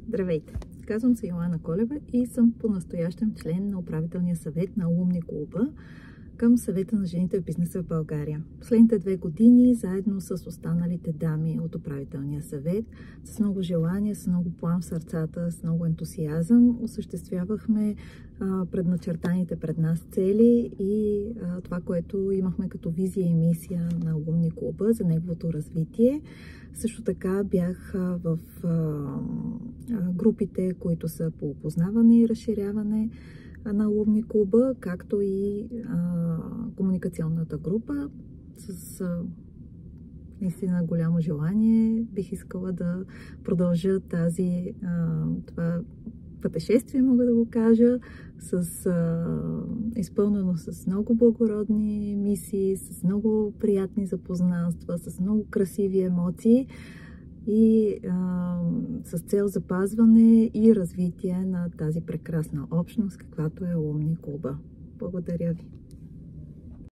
Здравейте! Казвам се Йоана Колева и съм по-настоящем член на управителния съвет на Алумни клуба към Съвета на жените в бизнеса в България. Последните 2 години, заедно с останалите дами от управителния съвет, с много желание, с много плам в сърцата, с много ентусиазъм, осъществявахме предначертаните пред нас цели и това, което имахме като визия и мисия на Алумни клуба за неговото развитие. Също така бях в групите, които са по опознаване и разширяване на Алумни клуба, както и комуникационната група. С наистина голямо желание бих искала да продължа това пътешествие, мога да го кажа, изпълнено с много благородни мисии, с много приятни запознанства, с много красиви емоции и с цел запазване и развитие на тази прекрасна общност, каквато е Алумни клуба. Благодаря ви!